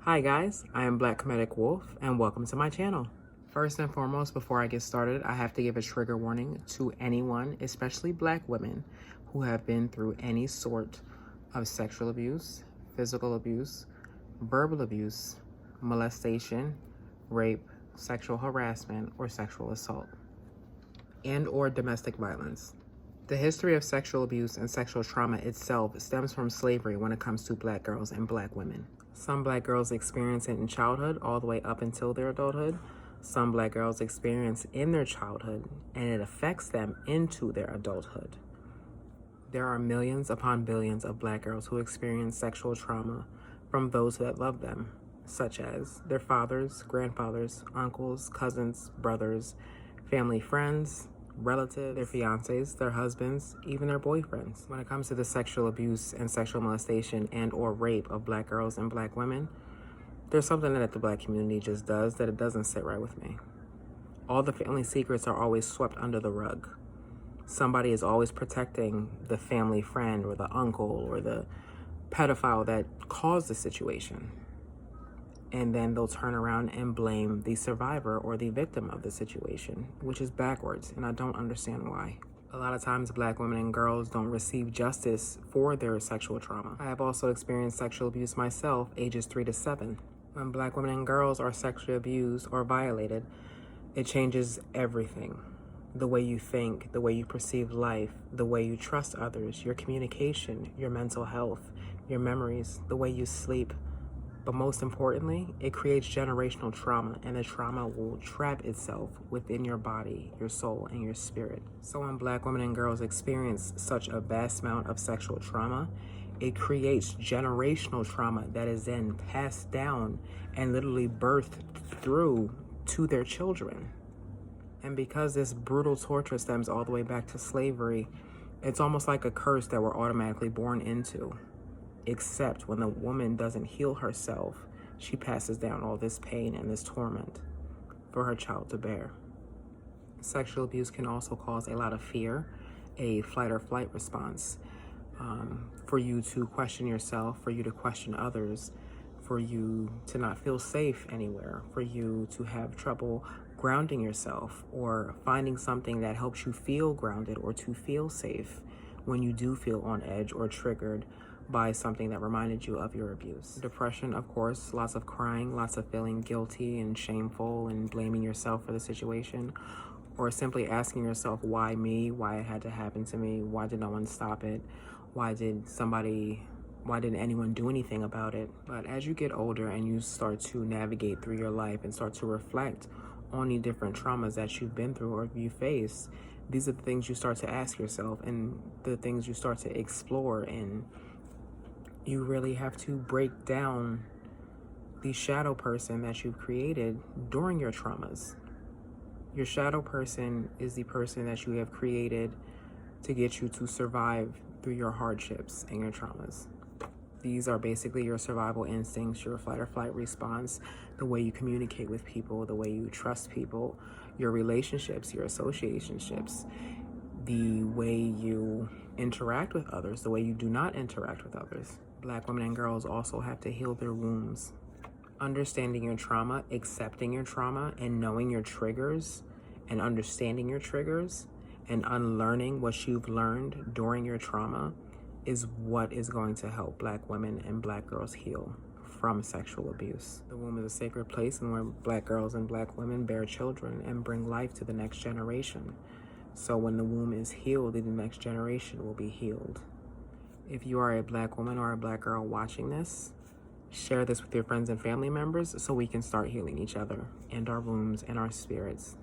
Hi guys, I am Black Comedic Wolf and welcome to my channel. First and foremost, before I get started, I have to give a trigger warning to anyone, especially Black women, who have been through any sort of sexual abuse, physical abuse, verbal abuse, molestation, rape, sexual harassment, or sexual assault, and or domestic violence. The history of sexual abuse and sexual trauma itself stems from slavery when it comes to Black girls and Black women. Some Black girls experience it in childhood all the way up until their adulthood. Some Black girls experience in their childhood and it affects them into their adulthood. There are millions upon billions of Black girls who experience sexual trauma from those that love them, such as their fathers, grandfathers, uncles, cousins, brothers, family friends, relatives, their fiancés, their husbands, even their boyfriends. When it comes to the sexual abuse and sexual molestation and or rape of Black girls and Black women, there's something that the Black community just does that it doesn't sit right with me. All the family secrets are always swept under the rug. Somebody is always protecting the family friend or the uncle or the pedophile that caused the situation. And then they'll turn around and blame the survivor or the victim of the situation, which is backwards, and I don't understand why. A lot of times Black women and girls don't receive justice for their sexual trauma. I have also experienced sexual abuse myself, ages 3 to 7. When Black women and girls are sexually abused or violated, it changes everything. The way you think, the way you perceive life, the way you trust others, your communication, your mental health, your memories, the way you sleep. But most importantly, it creates generational trauma, and the trauma will trap itself within your body, your soul, and your spirit. So when Black women and girls experience such a vast amount of sexual trauma, it creates generational trauma that is then passed down and literally birthed through to their children. And because this brutal torture stems all the way back to slavery, it's almost like a curse that we're automatically born into. Except when the woman doesn't heal herself, she passes down all this pain and this torment for her child to bear. Sexual abuse can also cause a lot of fear, a flight or flight response, for you to question yourself, for you to question others, for you to not feel safe anywhere, for you to have trouble grounding yourself or finding something that helps you feel grounded or to feel safe when you do feel on edge or triggered by something that reminded you of your abuse. Depression, of course, lots of crying, lots of feeling guilty and shameful and blaming yourself for the situation, or simply asking yourself, why me? Why it had to happen to me? Why did no one stop it? Why didn't anyone do anything about it? But as you get older and you start to navigate through your life and start to reflect on the different traumas that you've been through or you face, these are the things you start to ask yourself and the things you start to explore, and you really have to break down the shadow person that you've created during your traumas. Your shadow person is the person that you have created to get you to survive through your hardships and your traumas. These are basically your survival instincts, your fight or flight response, the way you communicate with people, the way you trust people, your relationships, your associationships, the way you interact with others, the way you do not interact with others. Black women and girls also have to heal their wounds. Understanding your trauma, accepting your trauma, and knowing your triggers, and understanding your triggers, and unlearning what you've learned during your trauma is what is going to help Black women and Black girls heal from sexual abuse. The womb is a sacred place and where Black girls and Black women bear children and bring life to the next generation. So when the womb is healed, the next generation will be healed. If you are a Black woman or a Black girl watching this, share this with your friends and family members so we can start healing each other and our wombs and our spirits.